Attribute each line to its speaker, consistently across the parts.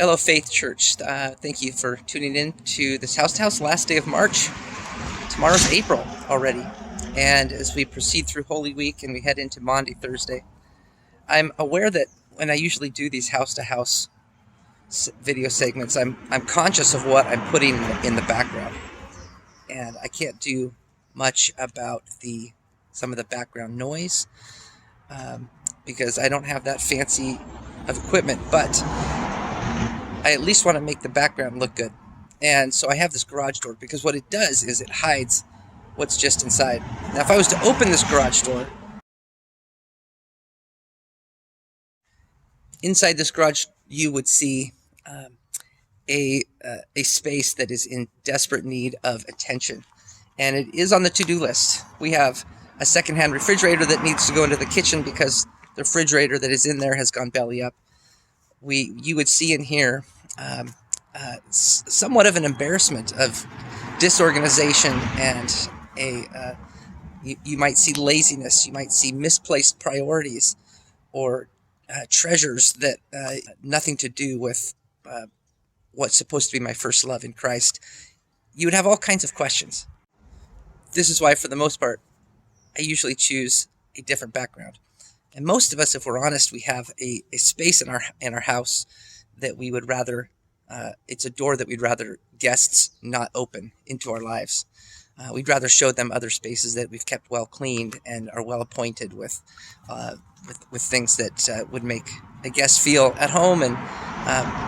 Speaker 1: Hello, Faith Church. Thank you for tuning in to this House to House last day of March. Tomorrow's April already. And as we proceed through Holy Week and we head into Maundy Thursday, I'm aware that when I usually do these House to House video segments, I'm conscious of what I'm putting in the background. And I can't do much about some of the background noise because I don't have that fancy of equipment, but I at least want to make the background look good. And so I have this garage door because what it does is it hides what's just inside. Now, if I was to open this garage door, inside this garage, you would see a space that is in desperate need of attention. And it is on the to-do list. We have a secondhand refrigerator that needs to go into the kitchen because the refrigerator that is in there has gone belly up. You would see in here somewhat of an embarrassment of disorganization, and you might see laziness, you might see misplaced priorities, or treasures that nothing to do with what's supposed to be my first love in Christ. You would have all kinds of questions. This is why, for the most part, I usually choose a different background. And most of us, if we're honest, we have a space in our house that we would rather, it's a door that we'd rather guests not open into our lives. We'd rather show them other spaces that we've kept well cleaned and are well appointed with things that would make a guest feel at home, and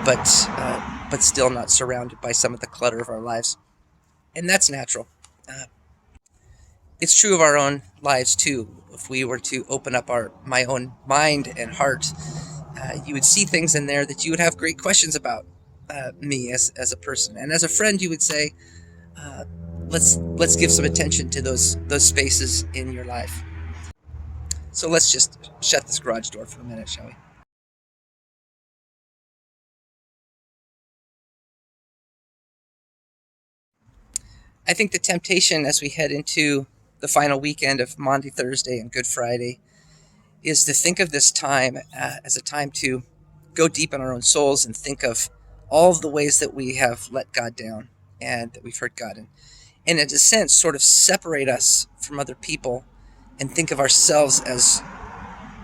Speaker 1: but still not surrounded by some of the clutter of our lives. And that's natural. It's true of our own lives too. If we were to open up my own mind and heart, you would see things in there that you would have great questions about me as a person. And as a friend, you would say, let's give some attention to those spaces in your life. So let's just shut this garage door for a minute, shall we? I think the temptation as we head into the final weekend of Maundy Thursday and Good Friday is to think of this time as a time to go deep in our own souls and think of all of the ways that we have let God down and that we've hurt God, and in a sense sort of separate us from other people and think of ourselves as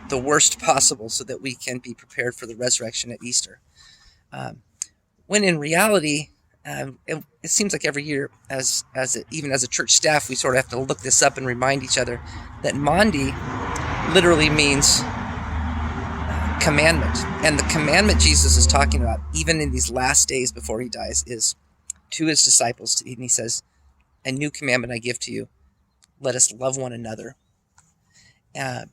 Speaker 1: the worst possible so that we can be prepared for the resurrection at Easter. When in reality, it seems like every year, even as a church staff, we sort of have to look this up and remind each other that Maundy literally means commandment. And the commandment Jesus is talking about, even in these last days before he dies, is to his disciples. And he says, "A new commandment I give to you, let us love one another." And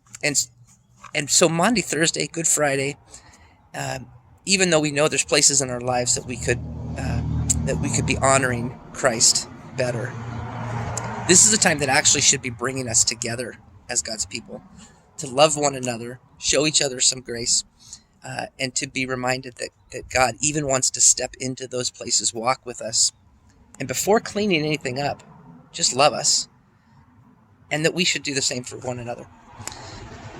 Speaker 1: so Maundy Thursday, Good Friday, even though we know there's places in our lives that we could be honoring Christ better, this is a time that actually should be bringing us together as God's people, to love one another, show each other some grace, and to be reminded that God even wants to step into those places, walk with us, and before cleaning anything up, just love us, and that we should do the same for one another.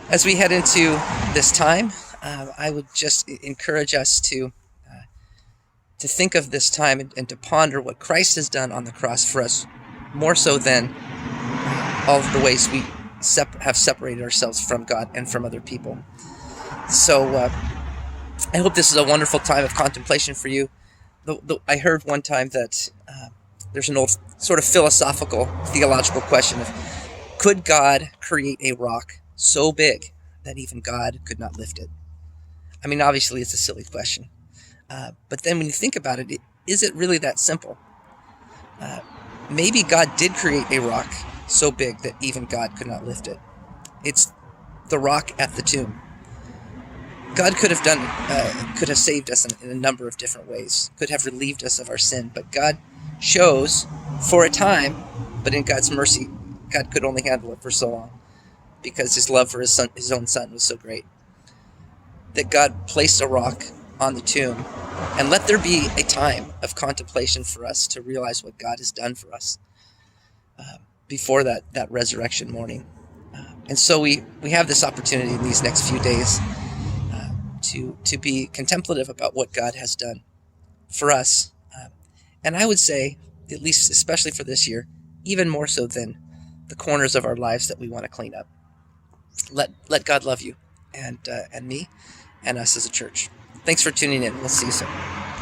Speaker 1: As we head into this time, I would just encourage us to think of this time and to ponder what Christ has done on the cross for us, more so than all of the ways we have separated ourselves from God and from other people. So I hope this is a wonderful time of contemplation for you. I heard one time that there's an old sort of philosophical, theological question of, could God create a rock so big that even God could not lift it? I mean, obviously it's a silly question. But then when you think about it, is it really that simple? Maybe God did create a rock so big that even God could not lift it. It's the rock at the tomb. God could have saved us in a number of different ways, could have relieved us of our sin, but God chose for a time, but in God's mercy, God could only handle it for so long because his love for his own son was so great that God placed a rock on the tomb and let there be a time of contemplation for us to realize what God has done for us before that resurrection morning. And so we have this opportunity in these next few days to be contemplative about what God has done for us. And I would say, at least especially for this year, even more so than the corners of our lives that we want to clean up. Let God love you and me and us as a church. Thanks for tuning in. We'll see you soon.